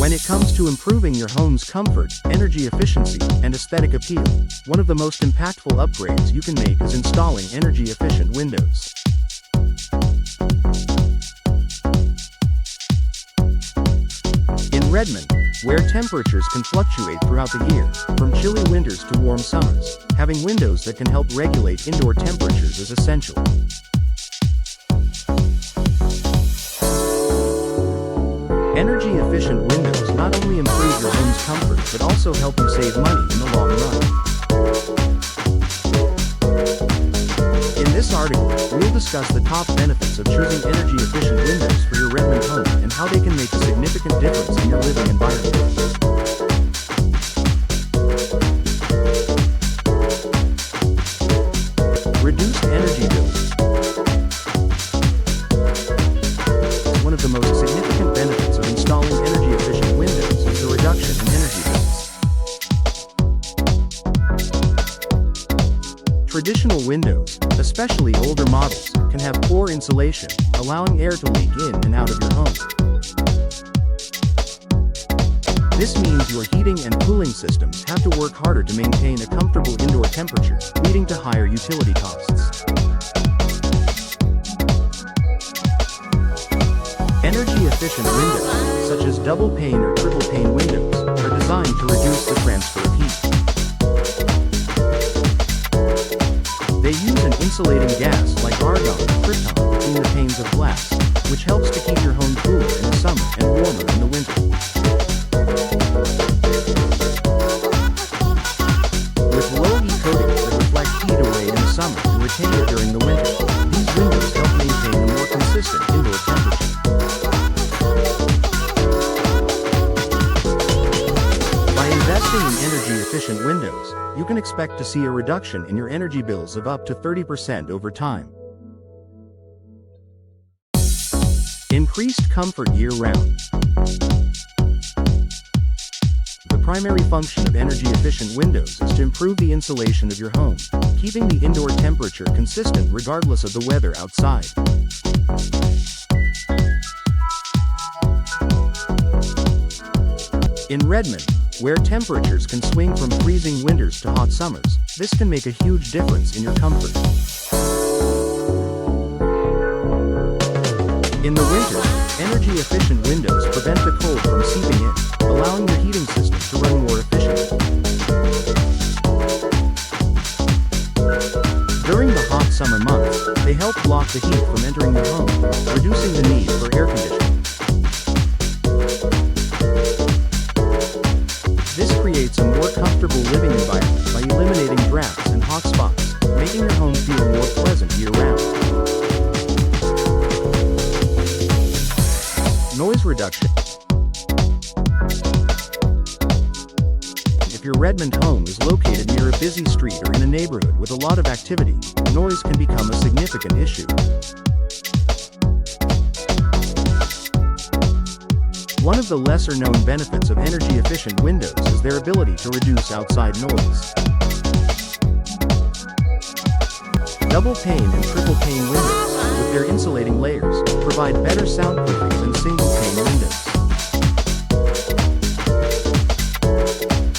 When it comes to improving your home's comfort, energy efficiency, and aesthetic appeal, one of the most impactful upgrades you can make is installing energy-efficient windows. In Redmond, where temperatures can fluctuate throughout the year, from chilly winters to warm summers, having windows that can help regulate indoor temperatures is essential. Energy-efficient windows not only improve your home's comfort but also help you save money in the long run. In this article, we'll discuss the top benefits of choosing energy-efficient windows for your Redmond home and how they can make a significant difference in your living environment. Reduced energy bills. One of the most significant benefits of installing energy-efficient windows is the reduction in energy bills. Traditional windows, especially older models, can have poor insulation, allowing air to leak in and out of your home. This means your heating and cooling systems have to work harder to maintain a comfortable indoor temperature, leading to higher utility costs. Energy-efficient windows, such as double-pane or triple-pane windows, are designed to reduce the transfer of heat. They use an insulating gas like argon or krypton between the panes of glass, which helps to keep your home cooler in the summer and warmer in the winter. With low E coatings that reflect heat away in the summer and retain it during the winter, these windows help maintain a more consistent indoor temperature. By investing in energy-efficient windows, you can expect to see a reduction in your energy bills of up to 30% over time. Increased comfort year-round. The primary function of energy-efficient windows is to improve the insulation of your home, keeping the indoor temperature consistent regardless of the weather outside. In Redmond, where temperatures can swing from freezing winters to hot summers, this can make a huge difference in your comfort. In the winter, energy-efficient windows prevent the cold from seeping in, allowing your heating system to run more efficiently. During the hot summer months, they help block the heat from entering your home, reducing the need for air conditioning. This creates a more comfortable living environment by eliminating drafts and hot spots, making your home feel more pleasant year-round. Noise reduction. If your Redmond home is located near a busy street or in a neighborhood with a lot of activity, noise can become a significant issue. One of the lesser-known benefits of energy-efficient windows is their ability to reduce outside noise. Double-pane and triple-pane windows, with their insulating layers, provide better soundproofing than single-pane windows.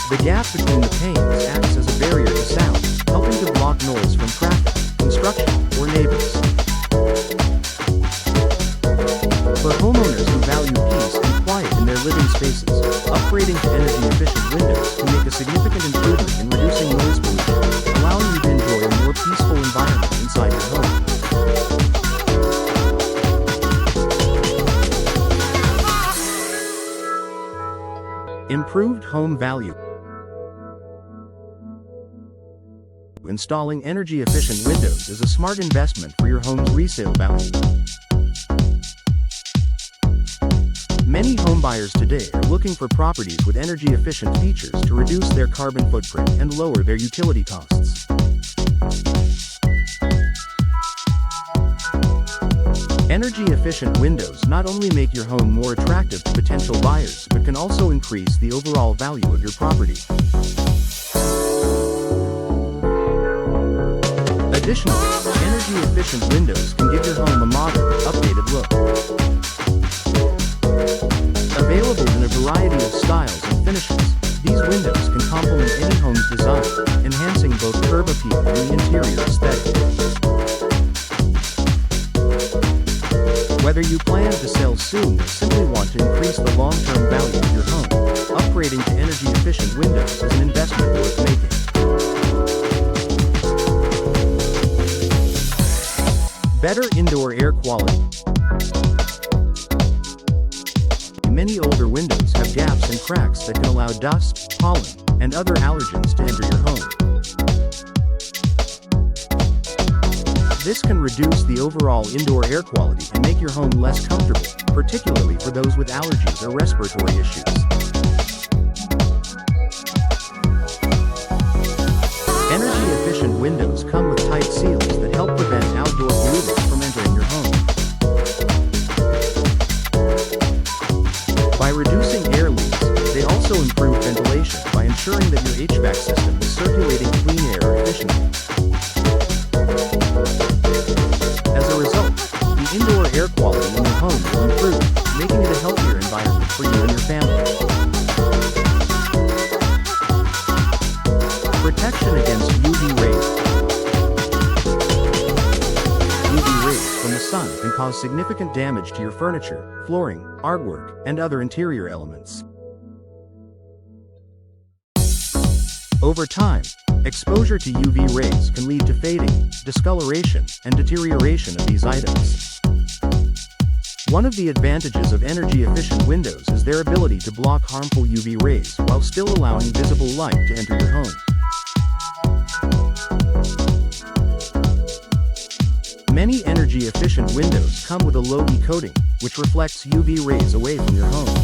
The gap between the panes acts as a barrier to sound, helping to block noise from traffic, construction, or neighbors. For homeowners who value peace and quiet in their living spaces, upgrading to energy-efficient windows can make a significant improvement in reducing noise pollution, allowing you to enjoy a more peaceful environment inside your home. Improved home value. Installing energy-efficient windows is a smart investment for your home's resale value. Many homebuyers today are looking for properties with energy-efficient features to reduce their carbon footprint and lower their utility costs. Energy-efficient windows not only make your home more attractive to potential buyers but can also increase the overall value of your property. Additionally, energy-efficient windows can give your home a modern, updated look. Available in a variety of design, enhancing both curb appeal and the interior aesthetic. Whether you plan to sell soon or simply want to increase the long-term value of your home, upgrading to energy-efficient windows is an investment worth making. Better indoor air quality. Many older windows have gaps and cracks that can allow dust, pollen, and other allergens to enter your home. This can reduce the overall indoor air quality and make your home less comfortable, particularly for those with allergies or respiratory issues. Energy-efficient windows come with tight seals that help prevent outdoor pollutants from entering your home. By reducing air leaks, they also improve ventilation by ensuring that your HVAC system is circulating clean air efficiently. As a result, the indoor air quality in your home will improve, making it a healthier environment for you and your family. Protection against UV rays. UV rays from the sun can cause significant damage to your furniture, flooring, artwork, and other interior elements. Over time, exposure to UV rays can lead to fading, discoloration, and deterioration of these items. One of the advantages of energy-efficient windows is their ability to block harmful UV rays while still allowing visible light to enter your home. Many energy-efficient windows come with a low-E coating, which reflects UV rays away from your home.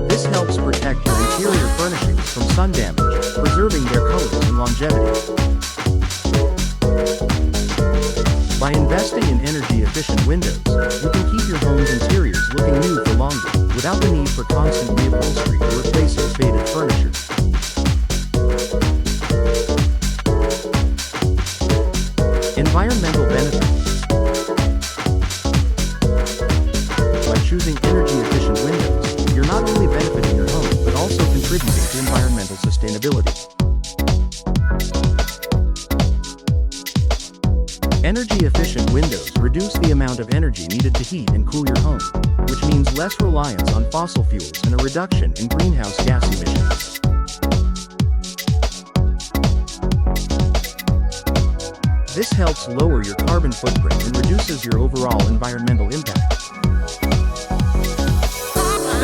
This helps protect your interior furnishings from sun damage, preserving their colors and longevity. By investing in energy-efficient windows, you can keep your home's interiors looking new for longer, without the need for constant reupholstery or replacing faded furniture. Environmental benefits. By choosing energy-efficient windows, you're not only benefiting your home, but also contributing to environmental sustainability. Energy-efficient windows reduce the amount of energy needed to heat and cool your home, which means less reliance on fossil fuels and a reduction in greenhouse gas emissions. This helps lower your carbon footprint and reduces your overall environmental impact.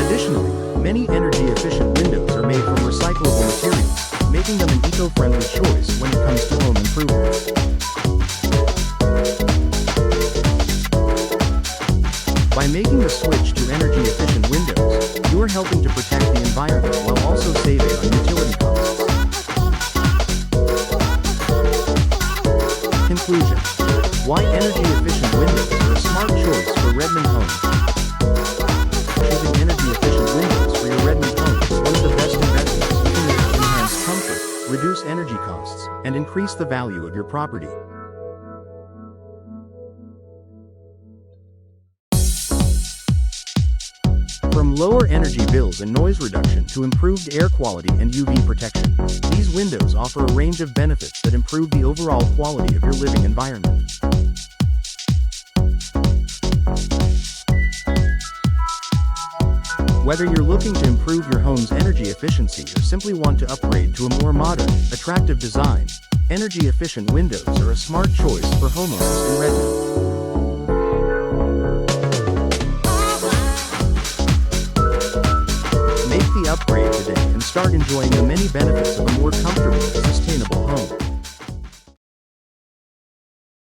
Additionally, many energy-efficient windows are made from recyclable materials, making them an eco-friendly choice when it comes to home improvements. By making the switch to energy-efficient windows, you are helping to protect the environment while also saving on utility costs. Conclusion. Why energy-efficient windows are a smart choice for Redmond homes. Choosing energy-efficient windows for your Redmond home is one of the best investments you can make to enhance comfort, reduce energy costs, and increase the value of your property. From lower energy bills and noise reduction to improved air quality and UV protection, these windows offer a range of benefits that improve the overall quality of your living environment. Whether you're looking to improve your home's energy efficiency or simply want to upgrade to a more modern, attractive design, energy-efficient windows are a smart choice for homeowners in Redmond. Make the upgrade today and start enjoying the many benefits of a more comfortable, sustainable home.